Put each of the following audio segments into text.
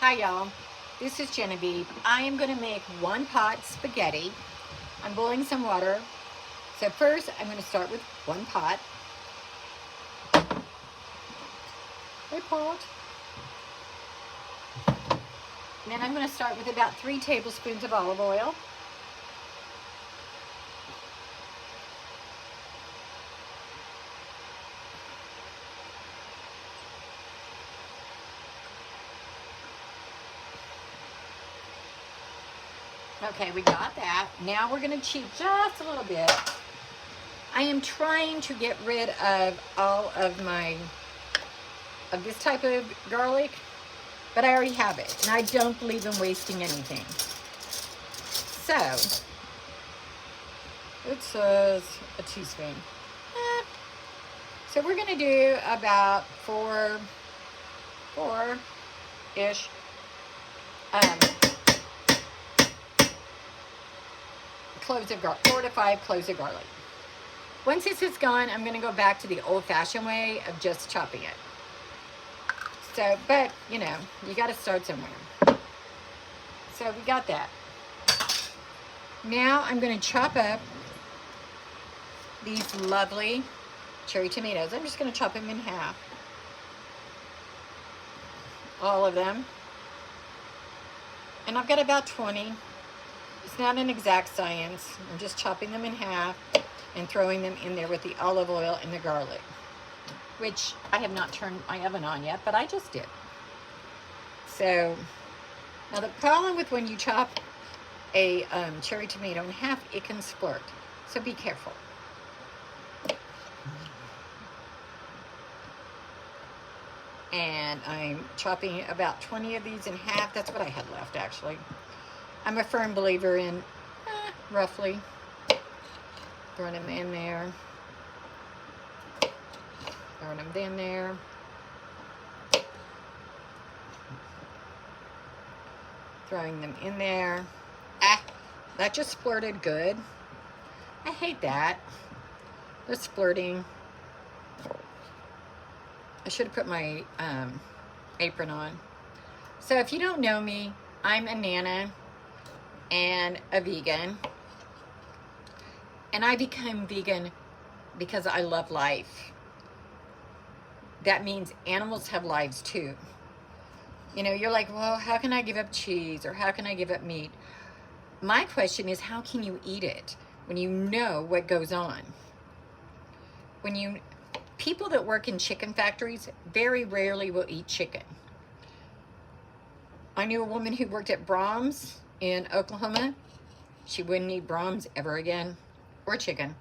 Hi y'all, this is Genevieve. I am going to make one pot spaghetti. I'm boiling some water. So first I'm going to start with one pot. And then I'm going to start with about 3 tablespoons of olive oil. Okay, we got that. Now we're going to cheat just a little bit. I am trying to get rid of all of this type of garlic, but I already have it, and I don't believe in wasting anything. So, it says a teaspoon. So we're going to do about four-ish cloves of garlic, 4 to 5 cloves of garlic. Once this is gone, I'm going to go back to the old-fashioned way of just chopping it. So, but, you know, you got to start somewhere. So we got that. Now I'm going to chop up these lovely cherry tomatoes. I'm just going to chop them in half. All of them. And I've got about 20. It's not an exact science. I'm just chopping them in half and throwing them in there with the olive oil and the garlic, which I have not turned my oven on yet, but I just did. So, now the problem with when you chop a cherry tomato in half, it can splurt. So be careful. And I'm chopping about 20 of these in half. That's what I had left, actually. I'm a firm believer in roughly throwing them in there, throwing them in there, throwing them in there. That just splurted good. I hate that. The splurting. I should have put my apron on. So if you don't know me, I'm a Nana and a vegan. And I became vegan because I love life. That means animals have lives too. You know, you're like, well, how can I give up cheese, or how can I give up meat? My question is, how can you eat it when you know what goes on? People that work in chicken factories very rarely will eat chicken. I knew a woman who worked at Brahms in Oklahoma. She wouldn't eat Brahms ever again, or chicken.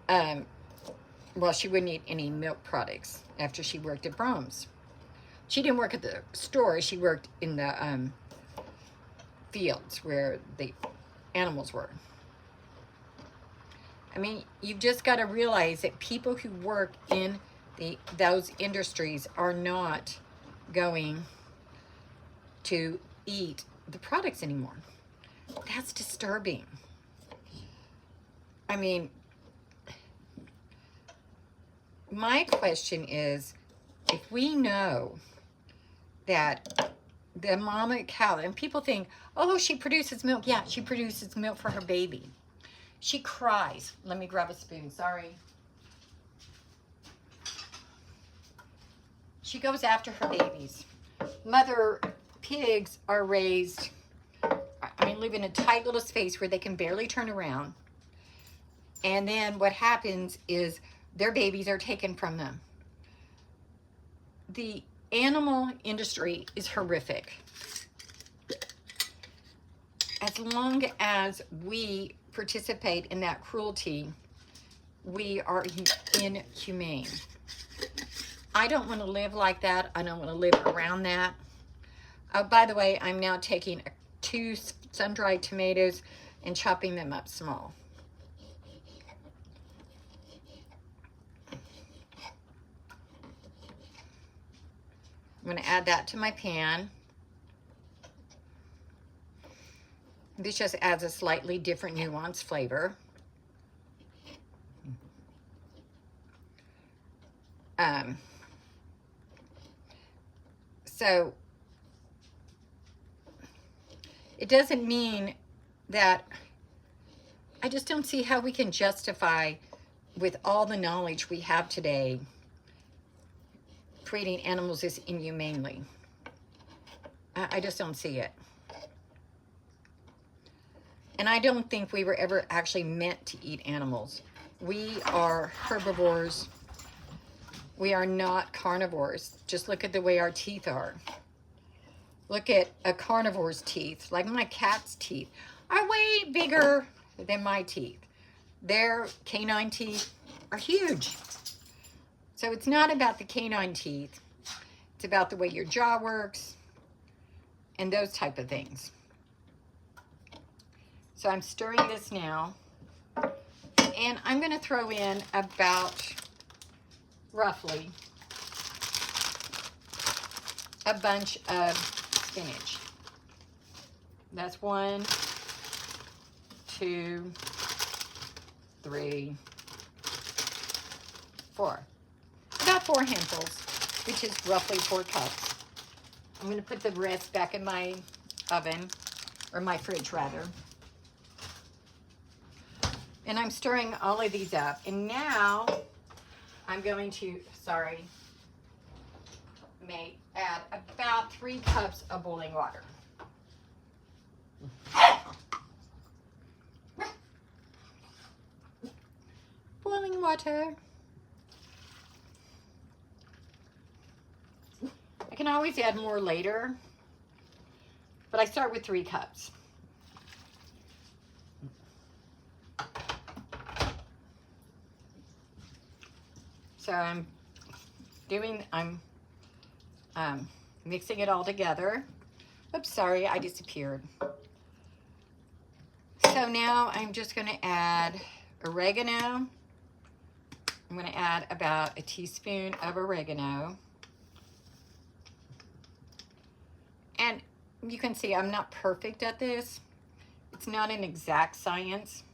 Well, she wouldn't eat any milk products after she worked at Brahms. She didn't work at the store. She worked in the fields where the animals were. I mean, you've just got to realize that people who work in those industries are not going to eat the products anymore. That's disturbing. I mean, my question is, if we know that the mama cow, and people think, oh, she produces milk. Yeah, she produces milk for her baby. She cries. Let me grab a spoon, sorry. She goes after her babies. Mother pigs are raised, live in a tight little space where they can barely turn around. And then what happens is their babies are taken from them. The animal industry is horrific. As long as we participate in that cruelty, we are inhumane. I don't want to live like that. I don't want to live around that. By the way, I'm now taking 2 sun-dried tomatoes and chopping them up small. I'm going to add that to my pan. This just adds a slightly different nuanced flavor. So it doesn't mean that, I just don't see how we can justify, with all the knowledge we have today, treating animals this inhumanely. I just don't see it. And I don't think we were ever actually meant to eat animals. We are herbivores. We are not carnivores. Just look at the way our teeth are. Look at a carnivore's teeth, like my cat's teeth, are way bigger than my teeth. Their canine teeth are huge. So it's not about the canine teeth. It's about the way your jaw works and those type of things. So I'm stirring this now. And I'm going to throw in about, roughly, a bunch of spinach. That's 1, 2, 3, 4. About 4 handfuls, which is roughly 4 cups. I'm going to put the rest back in my oven, or my fridge rather. And I'm stirring all of these up. And now I'm going to, add about 3 cups of boiling water. Boiling water. I can always add more later, but I start with 3 cups. So I'm mixing it all together. Oops, sorry, I disappeared. So now I'm just going to add oregano. I'm going to add about a teaspoon of oregano. And you can see I'm not perfect at this. It's not an exact science.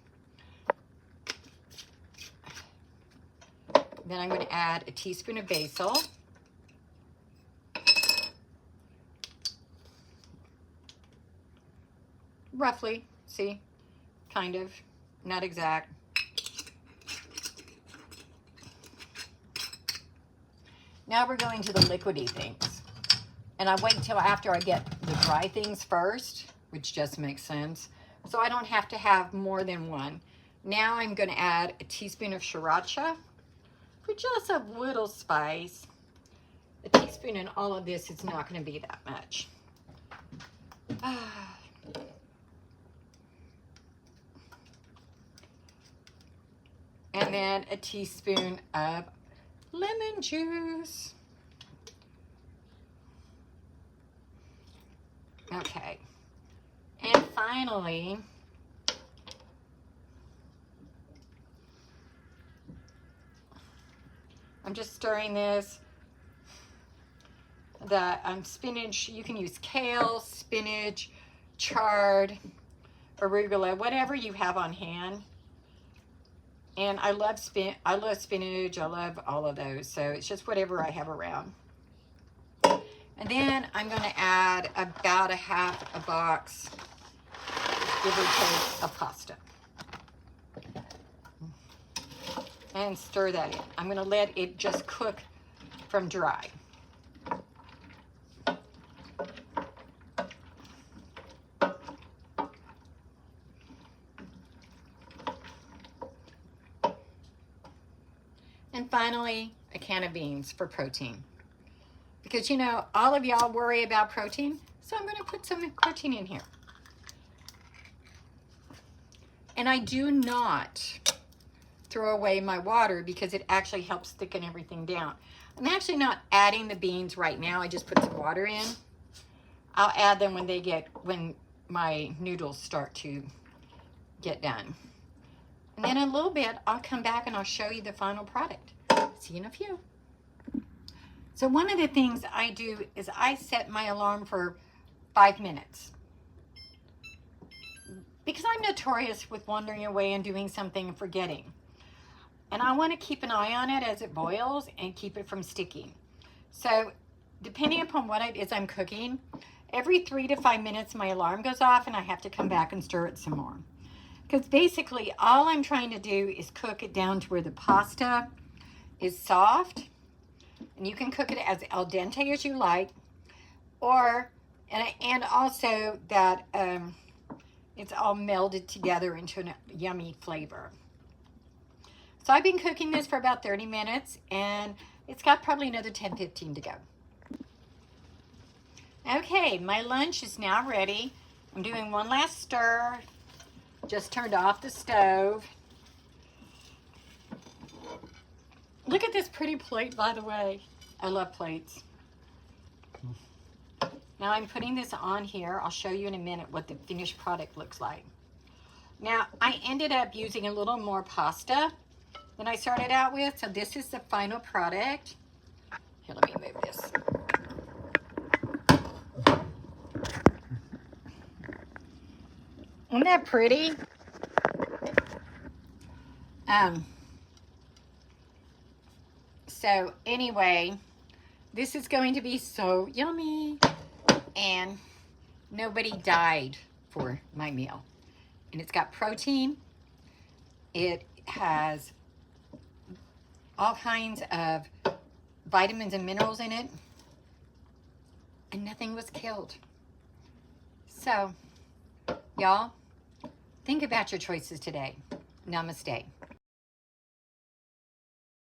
Then I'm going to add a teaspoon of basil. Roughly, see, kind of, not exact. Now we're going to the liquidy things. And I wait till after I get the dry things first, which just makes sense. So I don't have to have more than 1. Now I'm going to add a teaspoon of sriracha for just a little spice. A teaspoon in all of this is not going to be that much. And then a teaspoon of lemon juice. Okay. And finally, I'm just stirring this. The spinach, you can use kale, spinach, chard, arugula, whatever you have on hand. And I love spinach, I love all of those. So it's just whatever I have around. And then I'm going to add about a half a box, give or take, of pasta. And stir that in. I'm going to let it just cook from dry. And finally, a can of beans for protein. Because, you know, all of y'all worry about protein, so I'm going to put some protein in here. And I do not throw away my water because it actually helps thicken everything down. I'm actually not adding the beans right now. I just put some water in. I'll add them when my noodles start to get done. And then in a little bit, I'll come back and I'll show you the final product. See you in a few. So one of the things I do is I set my alarm for 5 minutes. Because I'm notorious with wandering away and doing something and forgetting. And I want to keep an eye on it as it boils and keep it from sticking. So depending upon what it is I'm cooking, every 3 to 5 minutes my alarm goes off and I have to come back and stir it some more. Because basically all I'm trying to do is cook it down to where the pasta is soft. And you can cook it as al dente as you like. Or, and also that it's all melded together into a yummy flavor. So I've been cooking this for about 30 minutes and it's got probably another 10-15 to go. Okay, my lunch is now ready. I'm doing one last stir. Just turned off the stove. Look at this pretty plate, by the way. I love plates. Now I'm putting this on here. I'll show you in a minute what the finished product looks like. Now, I ended up using a little more pasta than I started out with, so this is the final product. Here, let me move this. Isn't that pretty? So anyway, this is going to be so yummy. And nobody died for my meal. And it's got protein. It has all kinds of vitamins and minerals in it. And nothing was killed. So, y'all, think about your choices today. Namaste.